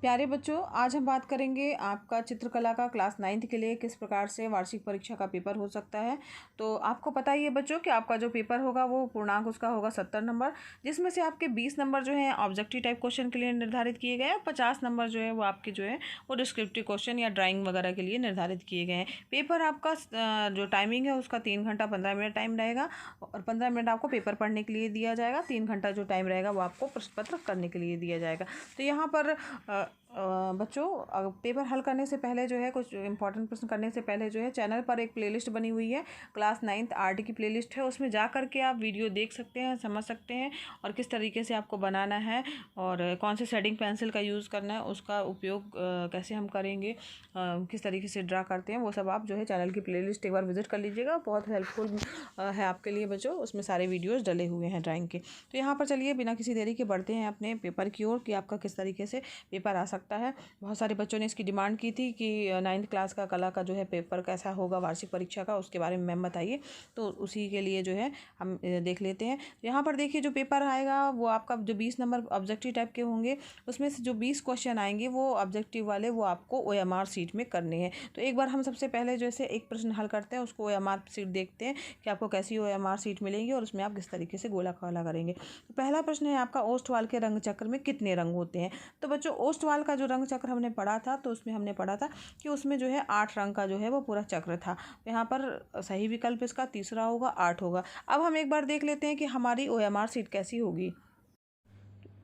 प्यारे बच्चों, आज हम बात करेंगे आपका चित्रकला का क्लास 9th के लिए किस प्रकार से वार्षिक परीक्षा का पेपर हो सकता है। तो आपको पता ही है बच्चों कि आपका जो पेपर होगा वो पूर्णांक उसका होगा 70 नंबर, जिसमें से आपके 20 नंबर जो है ऑब्जेक्टिव टाइप क्वेश्चन के लिए निर्धारित किए गए हैं और 50 नंबर जो है वो आपके जो है वो डिस्क्रिप्टिव क्वेश्चन या ड्राइंग वगैरह के लिए निर्धारित किए गए हैं। पेपर आपका जो टाइमिंग है उसका 3 घंटा 15 मिनट टाइम रहेगा और 15 मिनट आपको पेपर पढ़ने के लिए दिया जाएगा। 3 घंटा जो टाइम रहेगा वो आपको प्रश्न पत्र करने के लिए दिया जाएगा। तो यहाँ पर बच्चों पेपर हल करने से पहले जो है कुछ इंपॉर्टेंट प्रश्न करने से पहले जो है चैनल पर एक प्लेलिस्ट बनी हुई है, क्लास 9th आर्ट की प्लेलिस्ट है। उसमें जा कर के आप वीडियो देख सकते हैं, समझ सकते हैं और किस तरीके से आपको बनाना है और कौन से शेडिंग पेंसिल का यूज़ करना है, उसका उपयोग कैसे हम करेंगे, किस तरीके से ड्रा करते हैं, वो सब आप जो है चैनल की प्लेलिस्ट एक बार विजिट कर लीजिएगा। बहुत हेल्पफुल है आपके लिए बच्चों, उसमें सारे वीडियोज़ डले हुए हैं ड्राइंग के। तो यहाँ पर चलिए बिना किसी देरी के बढ़ते हैं अपने पेपर की ओर कि आपका किस तरीके से पेपर आ सकता है। बहुत सारे बच्चों ने इसकी डिमांड की थी कि 9th क्लास का कला का जो है पेपर कैसा होगा वार्षिक परीक्षा का, उसके बारे में मैम बताइए। तो उसी के लिए जो है हम देख लेते हैं। यहाँ पर देखिए जो पेपर आएगा वो आपका जो 20 नंबर ऑब्जेक्टिव टाइप के होंगे, उसमें से जो 20 क्वेश्चन आएंगे वो ऑब्जेक्टिव वाले वो आपको OMR सीट में करने हैं। तो एक बार हम सबसे पहले जैसे एक प्रश्न हल करते हैं, उसको OMR सीट देखते हैं कि आपको कैसी OMR सीट मिलेंगी और उसमें आप किस तरीके से गोला काला करेंगे। तो पहला प्रश्न है आपका, ओस्टवाल के रंग चक्र में कितने रंग होते हैं। तो बच्चों ओस्टवाल का जो रंग चक्र हमने पढ़ा था तो उसमें हमने पढ़ा था कि उसमें जो है 8 रंग का जो है वो पूरा चक्र था। यहाँ पर सही विकल्प इसका तीसरा होगा, 8 होगा। अब हम एक बार देख लेते हैं कि हमारी OMR सीट कैसी होगी।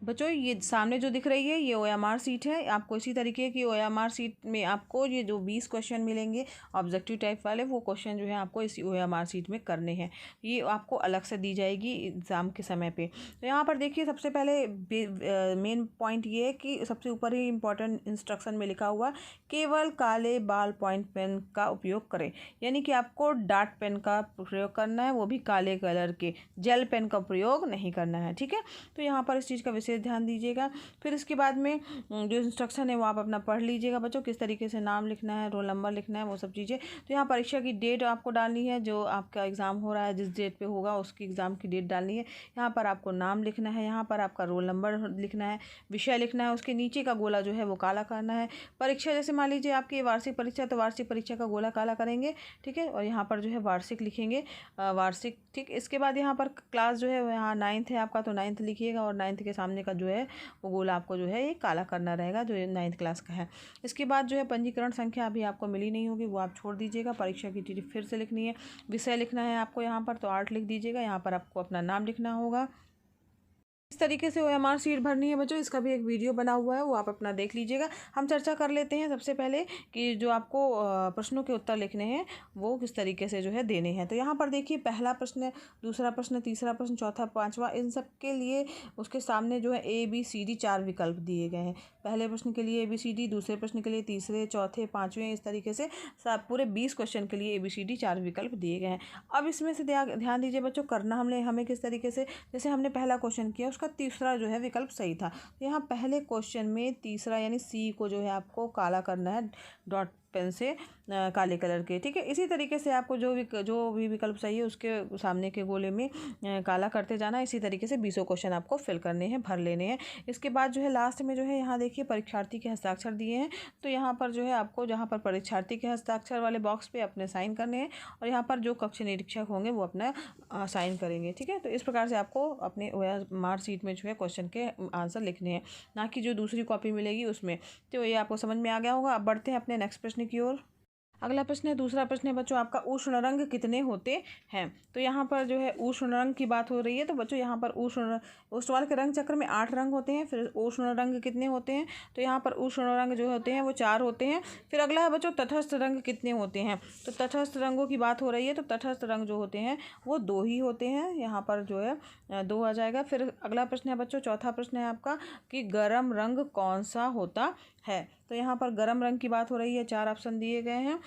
बच्चों ये सामने जो दिख रही है ये OMR सीट है। आपको इसी तरीके की OMR सीट में आपको ये जो 20 क्वेश्चन मिलेंगे ऑब्जेक्टिव टाइप वाले, वो क्वेश्चन जो है आपको इसी OMR सीट में करने हैं। ये आपको अलग से दी जाएगी एग्ज़ाम के समय पे। तो यहाँ पर देखिए सबसे पहले मेन पॉइंट ये है कि सबसे ऊपर ही इम्पॉर्टेंट इंस्ट्रक्शन में लिखा हुआ केवल काले बॉल पॉइंट पेन का उपयोग करें, यानी कि आपको डार्ट पेन का प्रयोग करना है, वो भी काले कलर के। जेल पेन का प्रयोग नहीं करना है, ठीक है। तो यहाँ पर इस चीज़ का ध्यान दीजिएगा। फिर इसके बाद में जो इंस्ट्रक्शन है वो आप अपना पढ़ लीजिएगा बच्चों, किस तरीके से नाम लिखना है, रोल नंबर लिखना है, वो सब चीज़ें। तो यहाँ परीक्षा की डेट आपको डालनी है, जो आपका एग्ज़ाम हो रहा है जिस डेट पे होगा उसकी एग्ज़ाम की डेट डालनी है। यहाँ पर आपको नाम लिखना है, यहाँ पर आपका रोल नंबर लिखना है, विषय लिखना है, उसके नीचे का गोला जो है वो काला करना है। परीक्षा जैसे मान लीजिए आपकी वार्षिक परीक्षा, तो वार्षिक परीक्षा का गोला काला करेंगे, ठीक है। और यहाँ पर जो है वार्षिक लिखेंगे, वार्षिक, ठीक। इसके बाद यहाँ पर क्लास जो है यहाँ 9th है आपका, तो 9th लिखिएगा और 9th के सामने का जो है वो गोला आपको जो है ये काला करना रहेगा जो 9th क्लास का है। इसके बाद जो है पंजीकरण संख्या अभी आपको मिली नहीं होगी, वो आप छोड़ दीजिएगा। परीक्षा की तिथि फिर से लिखनी है, विषय लिखना है आपको यहाँ पर, तो 8 लिख दीजिएगा। यहाँ पर आपको अपना नाम लिखना होगा। इस तरीके से OMR सीट भरनी है बच्चों। इसका भी एक वीडियो बना हुआ है, वो आप अपना देख लीजिएगा। हम चर्चा कर लेते हैं सबसे पहले कि जो आपको प्रश्नों के उत्तर लिखने हैं वो किस तरीके से जो है देने हैं। तो यहाँ पर देखिए पहला प्रश्न, दूसरा प्रश्न, तीसरा प्रश्न, चौथा, पाँचवा, इन सब के लिए उसके सामने जो है ABCD 4 विकल्प दिए गए हैं। पहले प्रश्न के लिए ABCD, दूसरे प्रश्न के लिए तीसरे, चौथे, पाँचवें, इस तरीके से सब पूरे 20 क्वेश्चन के लिए ABCD 4 विकल्प दिए गए हैं। अब इसमें से ध्यान दीजिए बच्चों, करना हमें किस तरीके से, जैसे हमने पहला क्वेश्चन किया उसका तीसरा जो है विकल्प सही था, तो यहाँ पहले क्वेश्चन में तीसरा यानी C को जो है आपको काला करना है डॉट पेन से काले कलर के, ठीक है। इसी तरीके से आपको जो भी विकल्प सही है उसके सामने के गोले में काला करते जाना। इसी तरीके से 20 क्वेश्चन आपको फिल करने हैं, भर लेने हैं। इसके बाद जो है लास्ट में जो है यहाँ देखिए परीक्षार्थी के हस्ताक्षर दिए हैं, तो यहाँ पर जो है आपको जहाँ पर परीक्षार्थी के हस्ताक्षर वाले बॉक्स पे अपने साइन करने हैं और यहाँ पर जो कक्ष निरीक्षक होंगे वो अपना साइन करेंगे, ठीक है। तो इस प्रकार से आपको अपने OMR सीट में जो है क्वेश्चन के आंसर लिखने हैं, ना कि जो दूसरी कॉपी मिलेगी उसमें। तो ये आपको समझ में आ गया होगा। अब बढ़ते हैं अपने नेक्स्ट प्रश्न की ओर। अगला प्रश्न है, दूसरा प्रश्न है बच्चों आपका, उष्ण रंग कितने होते हैं। तो यहाँ पर जो है उष्ण रंग की बात हो रही है। तो बच्चों यहाँ पर ओस्टवाल के रंग चक्र में 8 रंग होते हैं। फिर उष्ण रंग कितने होते हैं, तो यहाँ पर उष्ण रंग जो होते हैं वो 4 होते हैं। फिर अगला है बच्चों तटस्थ रंग कितने होते हैं। तो तटस्थ रंगों की बात हो रही है, तो तटस्थ रंग जो होते हैं वो 2 ही होते हैं। यहाँ पर जो है 2 आ जाएगा। फिर अगला प्रश्न है बच्चों, चौथा प्रश्न है आपका कि गर्म रंग कौन सा होता है। तो यहाँ पर गर्म रंग की बात हो रही है, 4 ऑप्शन दिए गए हैं।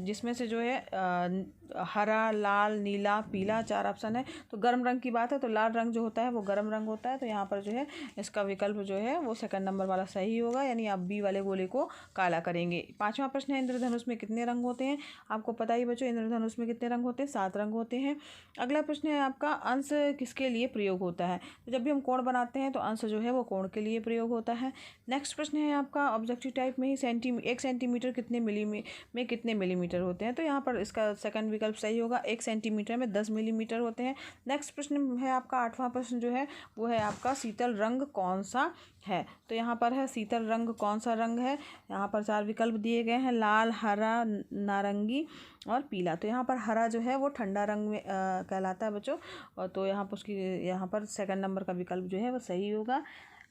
जिसमें से जो है हरा, लाल, नीला, पीला 4 ऑप्शन है। तो गर्म रंग की बात है तो लाल रंग जो होता है वो गर्म रंग होता है। तो यहाँ पर जो है इसका विकल्प जो है वो सेकंड नंबर वाला सही होगा, यानी आप बी वाले गोले को काला करेंगे। 5वां प्रश्न है, इंद्रधनुष में कितने रंग होते हैं? आपको पता ही बच्चों, इंद्रधनुष में कितने रंग होते हैं? 7 रंग होते हैं। अगला प्रश्न है आपका, अंश किसके लिए प्रयोग होता है? तो जब भी हम कोण बनाते हैं तो अंश जो है वो कोण के लिए प्रयोग होता है। नेक्स्ट प्रश्न है आपका, ऑब्जेक्टिव टाइप में ही 1 सेंटीमीटर कितने में कितने मिलीमीटर होते हैं? तो यहाँ पर इसका सेकंड विकल्प सही होगा, 1 सेंटीमीटर में 10 मिलीमीटर होते हैं। नेक्स्ट प्रश्न है आपका 8वां प्रश्न जो है वो है आपका, शीतल रंग कौन सा है? तो यहाँ पर है शीतल रंग कौन सा रंग है? यहाँ पर 4 विकल्प दिए गए हैं, लाल, हरा, नारंगी और पीला। तो यहाँ पर हरा जो है वो ठंडा रंग में कहलाता है बच्चों, और तो यहाँ पर उसकी यहाँ पर सेकंड नंबर का विकल्प जो है वो सही होगा।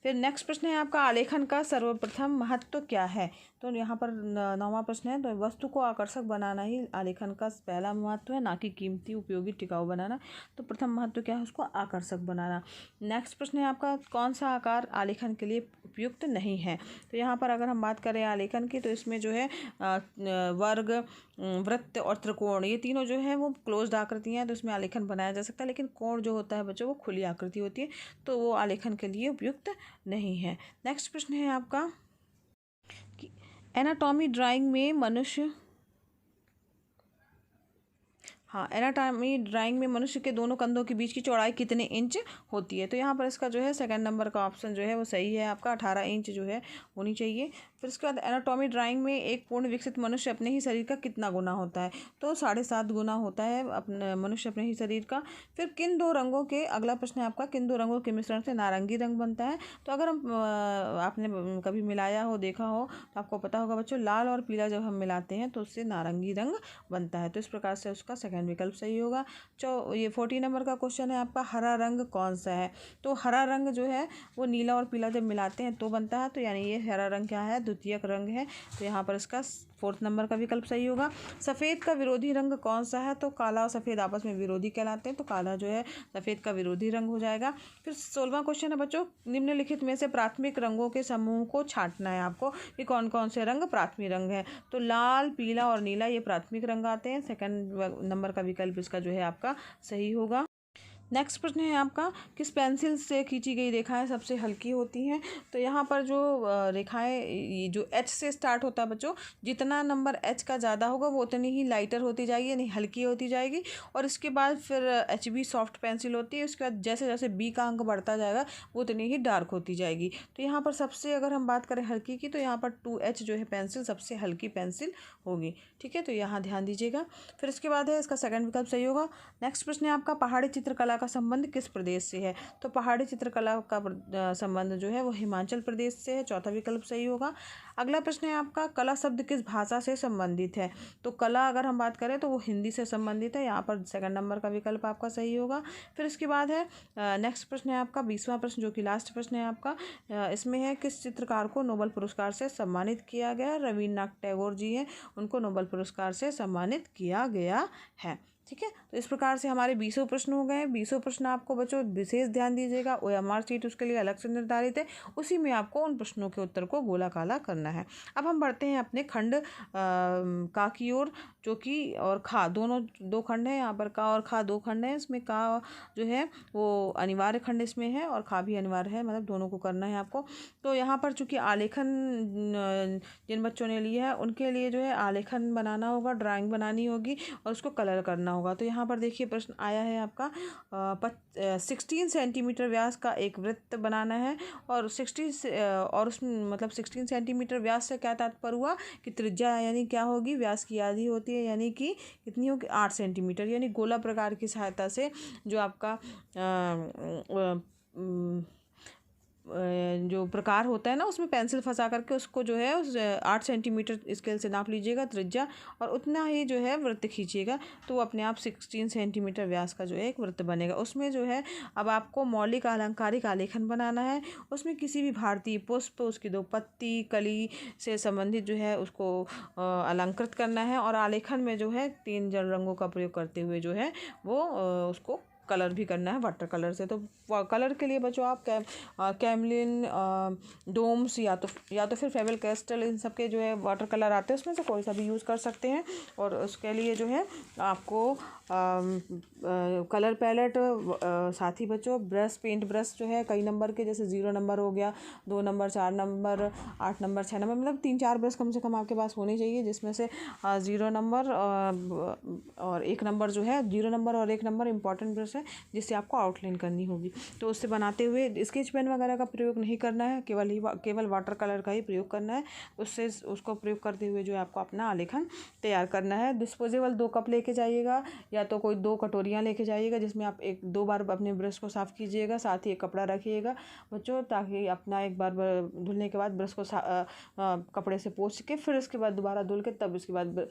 फिर नेक्स्ट प्रश्न है आपका, आलेखन का सर्वप्रथम महत्व क्या है? तो यहाँ पर 9वां प्रश्न है, तो वस्तु को आकर्षक बनाना ही आलेखन का पहला महत्व है, ना कि कीमती, उपयोगी, टिकाऊ बनाना। तो प्रथम महत्व क्या है? उसको आकर्षक बनाना। नेक्स्ट प्रश्न है आपका, कौन सा आकार आलेखन के लिए उपयुक्त नहीं है? तो यहाँ पर अगर हम बात करें आलेखन की तो इसमें जो है वर्ग, वृत्त और त्रिकोण, ये तीनों जो है वो क्लोज्ड आकृतियाँ हैं, तो इसमें आलेखन बनाया जा सकता है। लेकिन कोण जो होता है बच्चों वो खुली आकृति होती है, तो वो आलेखन के लिए उपयुक्त नहीं है। नेक्स्ट प्रश्न है आपका, एनाटॉमी ड्राइंग में मनुष्य एनाटॉमी ड्राइंग में मनुष्य के दोनों कंधों के बीच की चौड़ाई कितने इंच होती है? तो यहाँ पर इसका जो है सेकंड नंबर का ऑप्शन जो है वो सही है आपका, 18 इंच जो है होनी चाहिए। फिर उसके बाद एनाटॉमी ड्राइंग में एक पूर्ण विकसित मनुष्य अपने ही शरीर का कितना गुना होता है? तो 7.5 गुना होता है अपने मनुष्य अपने ही शरीर का। फिर किन दो रंगों के, अगला प्रश्न है आपका, किन दो रंगों के मिश्रण से नारंगी रंग बनता है? तो अगर हम आपने कभी मिलाया हो, देखा हो, तो आपको पता होगा बच्चों, लाल और पीला जब हम मिलाते हैं तो उससे नारंगी रंग बनता है। तो इस प्रकार से उसका सेकंड विकल्प सही होगा। ये 40 नंबर का क्वेश्चन है आपका, हरा रंग कौन सा है? तो हरा रंग जो है वो नीला और पीला जब मिलाते हैं तो बनता है, तो यानी ये हरा रंग क्या है? द्वितीयक रंग है। तो यहाँ पर इसका 4th नंबर का विकल्प सही होगा। सफ़ेद का विरोधी रंग कौन सा है? तो काला और सफ़ेद आपस में विरोधी कहलाते हैं, तो काला जो है सफ़ेद का विरोधी रंग हो जाएगा। फिर 16वां क्वेश्चन है बच्चों, निम्नलिखित में से प्राथमिक रंगों के समूह को छांटना है आपको कि कौन कौन से रंग प्राथमिक रंग है? तो लाल, पीला और नीला ये प्राथमिक रंग आते हैं। सेकंड नंबर का विकल्प इसका जो है आपका सही होगा। नेक्स्ट प्रश्न है आपका, किस पेंसिल से खींची गई रेखाएं सबसे हल्की होती हैं? तो यहाँ पर जो रेखाएं जो एच से स्टार्ट होता है बच्चों, जितना नंबर एच का ज़्यादा होगा वो उतनी ही लाइटर होती जाएगी, यानी हल्की होती जाएगी। और इसके बाद फिर एच बी सॉफ्ट पेंसिल होती है, उसके बाद जैसे जैसे बी का अंक बढ़ता जाएगा वो उतनी ही डार्क होती जाएगी। तो यहाँ पर सबसे अगर हम बात करें हल्की की, तो यहाँ पर 2H जो है पेंसिल सबसे हल्की पेंसिल होगी। ठीक है, तो यहाँ ध्यान दीजिएगा। फिर इसके बाद है इसका सेकंड विकल्प सही होगा। नेक्स्ट प्रश्न है आपका, पहाड़ी चित्रकला का संबंध किस प्रदेश से है? तो पहाड़ी चित्रकला का संबंध जो है वो हिमाचल प्रदेश से है। चौथा विकल्प सही होगा। अगला प्रश्न है आपका, कला शब्द किस भाषा से संबंधित है? तो कला अगर हम बात करें तो वो हिंदी से संबंधित है। यहाँ पर सेकंड नंबर का विकल्प आपका सही होगा। फिर इसके बाद है नेक्स्ट प्रश्न है आपका 20वां प्रश्न, जो कि लास्ट प्रश्न है आपका। इसमें है, किस चित्रकार को नोबेल पुरस्कार से सम्मानित किया गया? रविन्द्रनाथ टैगोर जी हैं, उनको नोबेल पुरस्कार से सम्मानित किया गया है। ठीक है, तो इस प्रकार से हमारे 20 प्रश्न हो गए। 20 प्रश्न आपको बच्चों विशेष ध्यान दीजिएगा, OMR शीट उसके लिए अलग से निर्धारित है, उसी में आपको उन प्रश्नों के उत्तर को गोला काला करना है। अब हम बढ़ते हैं अपने खंड का की ओर, जो कि और खा दोनों 2 खंड हैं। यहाँ पर का और खा 2 खंड हैं। इसमें का जो है वो अनिवार्य खंड इसमें है और खा भी अनिवार्य है, मतलब दोनों को करना है आपको। तो यहाँ पर चूँकि आलेखन जिन बच्चों ने लिया है उनके लिए जो है आलेखन बनाना होगा, ड्राइंग बनानी होगी और उसको कलर करना होगा। तो यहाँ पर देखिए प्रश्न आया है आपका 16 सेंटीमीटर व्यास का एक वृत्त बनाना है और 60 और उसमें मतलब 16 सेंटीमीटर व्यास से क्या तात्पर्य हुआ कि त्रिज्या यानी क्या होगी, व्यास की आधी होती है, यानी कि कितनी होगी 8 सेंटीमीटर। यानी गोला प्रकार की सहायता से जो आपका जो प्रकार होता है ना, उसमें पेंसिल फंसा करके उसको जो है उस 8 सेंटीमीटर स्केल से नाप लीजिएगा त्रिज्या और उतना ही जो है वृत्त खींचिएगा, तो वो अपने आप 16 सेंटीमीटर व्यास का जो है एक वृत्त बनेगा। उसमें जो है अब आपको मौलिक अलंकारिक आलेखन बनाना है। उसमें किसी भी भारतीय पुष्प, उसकी 2 पत्ती, कली से संबंधित जो है उसको अलंकृत करना है और आलेखन में जो है 3 जल रंगों का प्रयोग करते हुए जो है वो उसको कलर भी करना है वाटर कलर से। तो कलर के लिए बच्चों आप कैमलिन, डोम्स या तो फिर फेबल कैस्टल, इन सब के जो है वाटर कलर आते हैं, उसमें से कोई सा भी यूज़ कर सकते हैं। और उसके लिए जो है आपको कलर पैलेट, साथ ही बच्चों ब्रश, पेंट ब्रश जो है कई नंबर के, जैसे 0 नंबर हो गया, 2 नंबर, 4 नंबर, 8 नंबर, 6 नंबर, मतलब 3-4 ब्रश कम से कम आपके पास होने चाहिए, जिसमें से 0 नंबर और 1 नंबर जो है, 0 नंबर और 1 नंबर इंपॉर्टेंट ब्रश है, जिससे आपको आउटलाइन करनी होगी। तो उससे बनाते हुए स्केच पेन वगैरह का प्रयोग नहीं करना है, केवल वाटर कलर का ही प्रयोग करना है। उसको प्रयोग करते हुए जो है आपको अपना आलेखन तैयार करना है। डिस्पोजेबल 2 कप लेके जाइएगा, या तो कोई 2 कटोरियाँ लेके जाइएगा, जिसमें आप 1-2 बार अपने ब्रश को साफ़ कीजिएगा। साथ ही एक कपड़ा रखिएगा बच्चों, ताकि अपना एक बार धुलने के बाद ब्रश को कपड़े से पोंछ के फिर उसके बाद दोबारा धुल के तब उसके बाद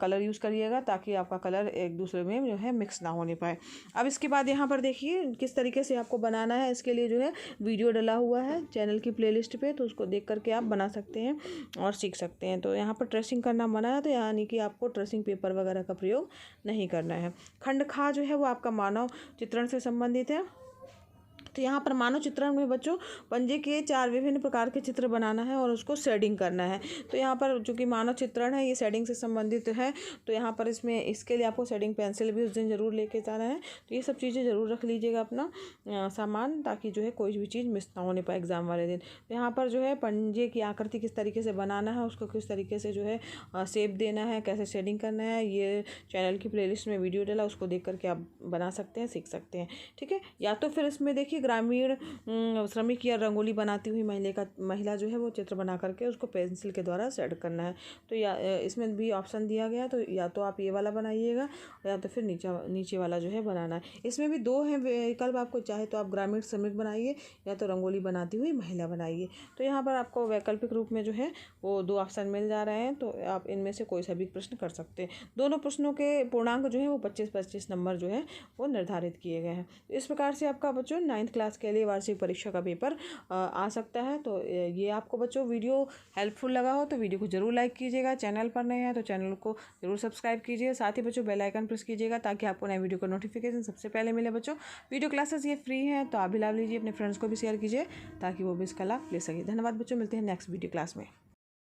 कलर यूज़ करिएगा, ताकि आपका कलर एक दूसरे में जो है मिक्स ना होने पाए। अब इसके बाद यहाँ पर देखिए किस तरीके से आपको बनाना है। इसके लिए जो है वीडियो डला हुआ है चैनल की प्लेलिस्ट पे, तो उसको देख करके आप बना सकते हैं और सीख सकते हैं। तो यहाँ पर ट्रेसिंग करना मना है, तो यानी कि आपको ट्रेसिंग पेपर वगैरह का प्रयोग नहीं करना है। खंडखा जो है वो आपका मानव चित्रण से संबंधित है। तो यहाँ पर मानव चित्रण में बच्चों पंजे के 4 विभिन्न प्रकार के चित्र बनाना है और उसको शेडिंग करना है। तो यहाँ पर चूँकि मानव चित्रण है, ये शेडिंग से संबंधित है, तो यहाँ पर इसके लिए आपको शेडिंग पेंसिल भी उस दिन ज़रूर लेके जाना है। तो ये सब चीज़ें ज़रूर रख लीजिएगा अपना सामान, ताकि जो है कोई भी चीज़ मिस ना होने पाए एग्ज़ाम वाले दिन। तो यहाँ पर जो है पंजे की आकृति किस तरीके से बनाना है, उसको किस तरीके से जो है शेप देना है, कैसे शेडिंग करना है, ये चैनल की प्लेलिस्ट में वीडियो डला, उसको देख करके आप बना सकते हैं, सीख सकते हैं। ठीक है। या तो फिर इसमें देखिए ग्रामीण श्रमिक या रंगोली बनाती हुई महिला जो है वो चित्र बना करके उसको पेंसिल के द्वारा सेट करना है। तो या इसमें भी ऑप्शन दिया गया, तो या तो आप ये वाला बनाइएगा, या तो फिर नीचे वाला जो है बनाना है। इसमें भी 2 हैं विकल्प, आपको चाहे तो आप ग्रामीण श्रमिक बनाइए, या तो रंगोली बनाती हुई महिला बनाइए। तो यहाँ पर आपको वैकल्पिक रूप में जो है वो 2 ऑप्शन मिल जा रहे हैं, तो आप इनमें से कोई सा भी प्रश्न कर सकते हैं। दोनों प्रश्नों के पूर्णांक जो है वो 25-25 नंबर जो है वो निर्धारित किए गए हैं। इस प्रकार से आपका बच्चों 9th क्लास के लिए वार्षिक परीक्षा का पेपर आ सकता है। तो ये आपको बच्चों वीडियो हेल्पफुल लगा हो तो वीडियो को ज़रूर लाइक कीजिएगा। चैनल पर नए हैं तो चैनल को ज़रूर सब्सक्राइब कीजिए। साथ ही बच्चों बेल आइकन प्रेस कीजिएगा, ताकि आपको नए वीडियो का नोटिफिकेशन सबसे पहले मिले। बच्चों वीडियो क्लासेस ये फ्री हैं, तो आप भी लाभ लीजिए, अपने फ्रेंड्स को भी शेयर कीजिए, ताकि वो भी इसका लाभ ले सके। धन्यवाद बच्चों, मिलते हैं नेक्स्ट वीडियो क्लास में।